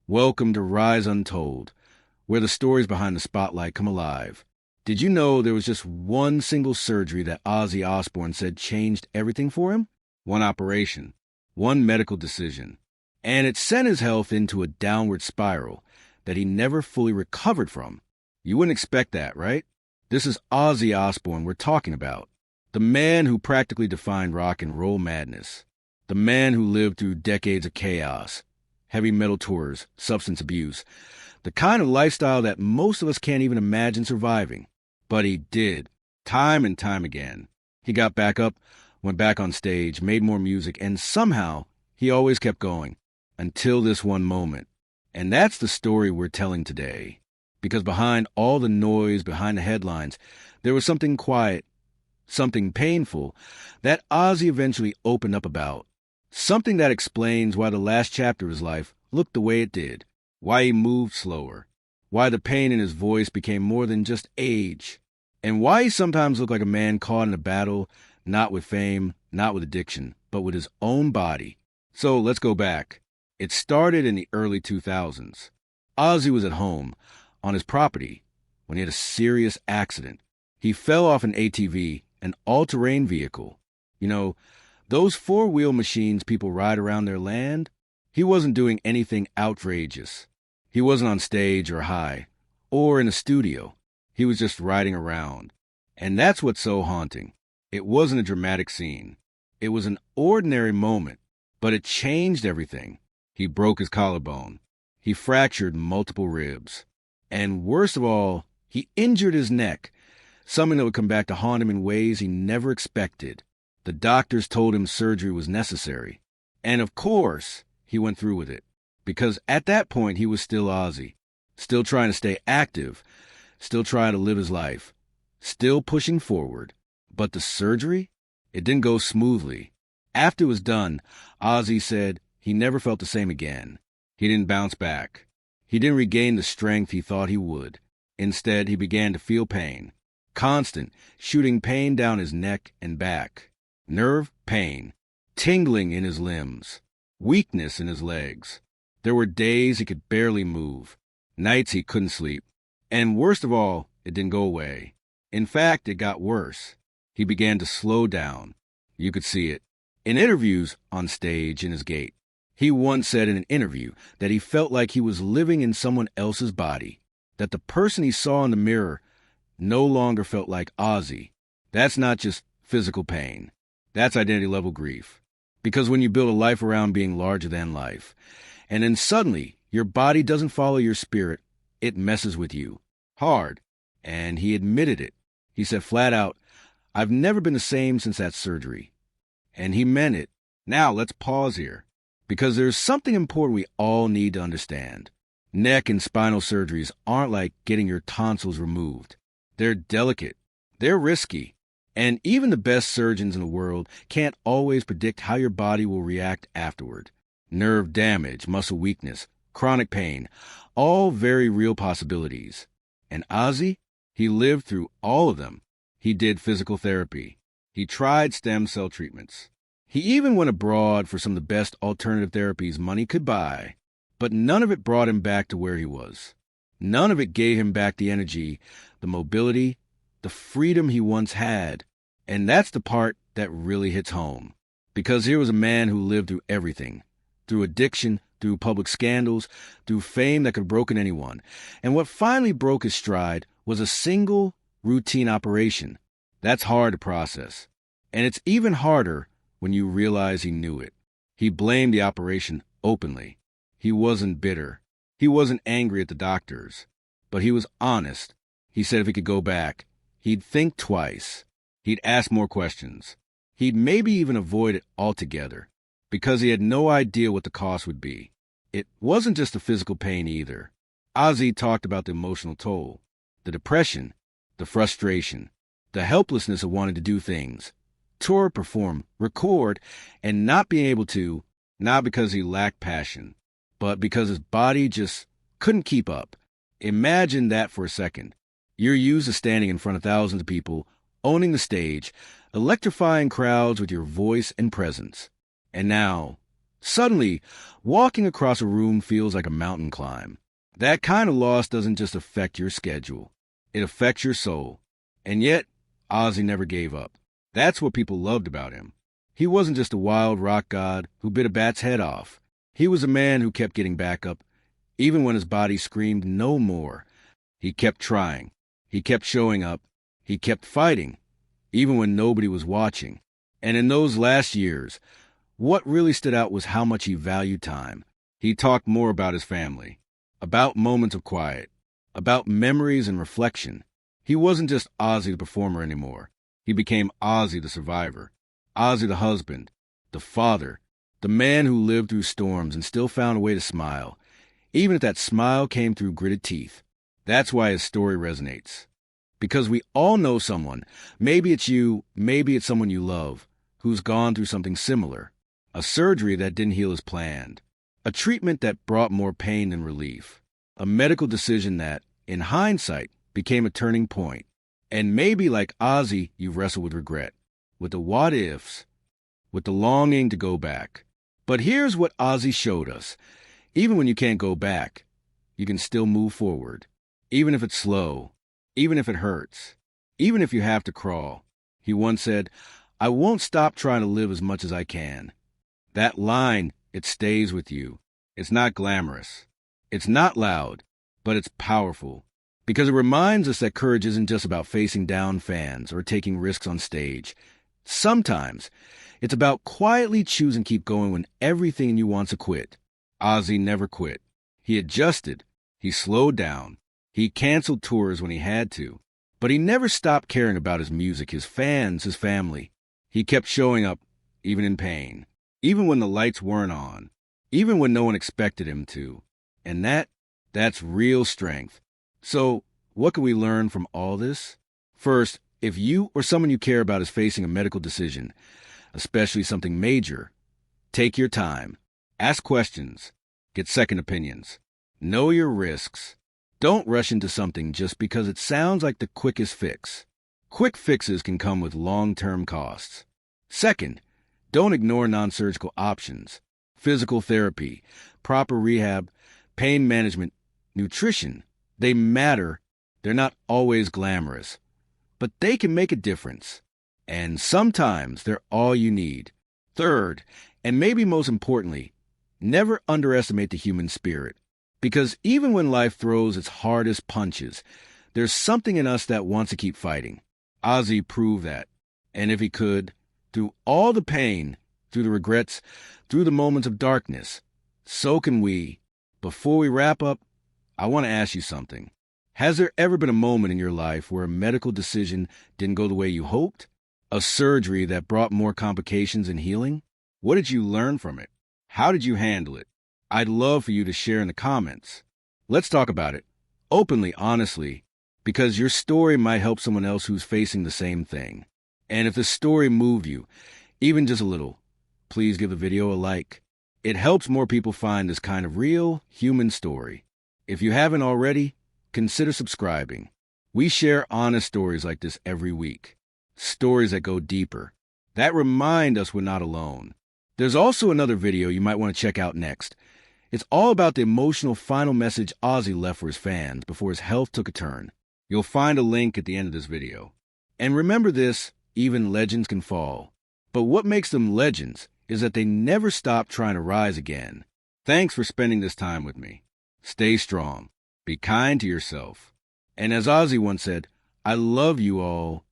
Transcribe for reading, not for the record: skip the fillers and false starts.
Welcome to Rise Untold, where the stories behind the spotlight come alive. Did you know there was just one single surgery that Ozzy Osbourne said changed everything for him? One operation, one medical decision. And it sent his health into a downward spiral that he never fully recovered from. You wouldn't expect that, right? This is Ozzy Osbourne we're talking about. The man who practically defined rock and roll madness. The man who lived through decades of chaos, heavy metal tours, substance abuse. The kind of lifestyle that most of us can't even imagine surviving. But he did, time and time again. He got back up, went back on stage, made more music, and somehow he always kept going. Until this one moment. And that's the story we're telling today. Because behind all the noise, behind the headlines, there was something quiet, something painful, that Ozzy eventually opened up about. Something that explains why the last chapter of his life looked the way it did. Why he moved slower. Why the pain in his voice became more than just age. And why he sometimes looked like a man caught in a battle, not with fame, not with addiction, but with his own body. So let's go back. It started in the early 2000s. Ozzy was at home, on his property, when he had a serious accident. He fell off an ATV, an all-terrain vehicle. You know, those four-wheel machines people ride around their land? He wasn't doing anything outrageous. He wasn't on stage or high, or in a studio. He was just riding around. And that's what's so haunting. It wasn't a dramatic scene. It was an ordinary moment, but it changed everything. He broke his collarbone. He fractured multiple ribs. And worst of all, he injured his neck, something that would come back to haunt him in ways he never expected. The doctors told him surgery was necessary. And of course, he went through with it. Because at that point, he was still Ozzy, still trying to stay active, still trying to live his life, still pushing forward. But the surgery? It didn't go smoothly. After it was done, Ozzy said he never felt the same again. He didn't bounce back. He didn't regain the strength he thought he would. Instead, he began to feel pain. Constant, shooting pain down his neck and back. Nerve pain. Tingling in his limbs. Weakness in his legs. There were days he could barely move. Nights he couldn't sleep. And worst of all, it didn't go away. In fact, it got worse. He began to slow down. You could see it. In interviews, on stage, in his gait. He once said in an interview that he felt like he was living in someone else's body. That the person he saw in the mirror no longer felt like Ozzy. That's not just physical pain. That's identity-level grief. Because when you build a life around being larger than life, and then suddenly your body doesn't follow your spirit, it messes with you. Hard. And he admitted it. He said flat out, "I've never been the same since that surgery." And he meant it. Now let's pause here. Because there's something important we all need to understand. Neck and spinal surgeries aren't like getting your tonsils removed. They're delicate. They're risky. And even the best surgeons in the world can't always predict how your body will react afterward. Nerve damage, muscle weakness, chronic pain, all very real possibilities. And Ozzy, he lived through all of them. He did physical therapy. He tried stem cell treatments. He even went abroad for some of the best alternative therapies money could buy. But none of it brought him back to where he was. None of it gave him back the energy, the mobility, the freedom he once had. And that's the part that really hits home. Because here was a man who lived through everything. Through addiction, through public scandals, through fame that could have broken anyone. And what finally broke his stride was a single, routine operation. That's hard to process. And it's even harder when you realize he knew it. He blamed the operation openly. He wasn't bitter. He wasn't angry at the doctors. But he was honest. He said if he could go back, he'd think twice. He'd ask more questions. He'd maybe even avoid it altogether. Because he had no idea what the cost would be. It wasn't just the physical pain either. Ozzy talked about the emotional toll, the depression, the frustration, the helplessness of wanting to do things, tour, perform, record, and not being able to, not because he lacked passion, but because his body just couldn't keep up. Imagine that for a second. You're used to standing in front of thousands of people, owning the stage, electrifying crowds with your voice and presence. And now, Suddenly, walking across a room feels like a mountain climb. That kind of loss doesn't just affect your schedule. It affects your soul. And yet, Ozzy never gave up. That's what people loved about him. He wasn't just a wild rock god who bit a bat's head off. He was a man who kept getting back up, even when his body screamed no more. He kept trying. He kept showing up. He kept fighting, even when nobody was watching. And in those last years, what really stood out was how much he valued time. He talked more about his family, about moments of quiet, about memories and reflection. He wasn't just Ozzy the performer anymore. He became Ozzy the survivor, Ozzy the husband, the father, the man who lived through storms and still found a way to smile, even if that smile came through gritted teeth. That's why his story resonates. Because we all know someone, maybe it's you, maybe it's someone you love, who's gone through something similar. A surgery that didn't heal as planned. A treatment that brought more pain than relief. A medical decision that, in hindsight, became a turning point. And maybe like Ozzy, you've wrestled with regret, with the what-ifs, with the longing to go back. But here's what Ozzy showed us. Even when you can't go back, you can still move forward. Even if it's slow, even if it hurts, even if you have to crawl. He once said, "I won't stop trying to live as much as I can." That line, it stays with you. It's not glamorous. It's not loud, but it's powerful. Because it reminds us that courage isn't just about facing down fans or taking risks on stage. Sometimes, it's about quietly choosing to keep going when everything in you wants to quit. Ozzy never quit. He adjusted. He slowed down. He canceled tours when he had to. But he never stopped caring about his music, his fans, his family. He kept showing up, even in pain. Even when the lights weren't on. Even when no one expected him to. And that's real strength. So, what can we learn from all this? First, if you or someone you care about is facing a medical decision, especially something major, take your time. Ask questions. Get second opinions. Know your risks. Don't rush into something just because it sounds like the quickest fix. Quick fixes can come with long-term costs. Second, don't ignore non-surgical options. Physical therapy, proper rehab, pain management, nutrition. They matter. They're not always glamorous, but they can make a difference. And sometimes they're all you need. Third, and maybe most importantly, never underestimate the human spirit. Because even when life throws its hardest punches, there's something in us that wants to keep fighting. Ozzy proved that. And if he could, through all the pain, through the regrets, through the moments of darkness, so can we. Before we wrap up, I want to ask you something. Has there ever been a moment in your life where a medical decision didn't go the way you hoped? A surgery that brought more complications and healing? What did you learn from it? How did you handle it? I'd love for you to share in the comments. Let's talk about it, openly, honestly, because your story might help someone else who's facing the same thing. And if the story moved you, even just a little, please give the video a like. It helps more people find this kind of real, human story. If you haven't already, consider subscribing. We share honest stories like this every week. Stories that go deeper, that remind us we're not alone. There's also another video you might want to check out next. It's all about the emotional final message Ozzy left for his fans before his health took a turn. You'll find a link at the end of this video. And remember this, even legends can fall. But what makes them legends is that they never stop trying to rise again. Thanks for spending this time with me. Stay strong. Be kind to yourself. And as Ozzy once said, I love you all.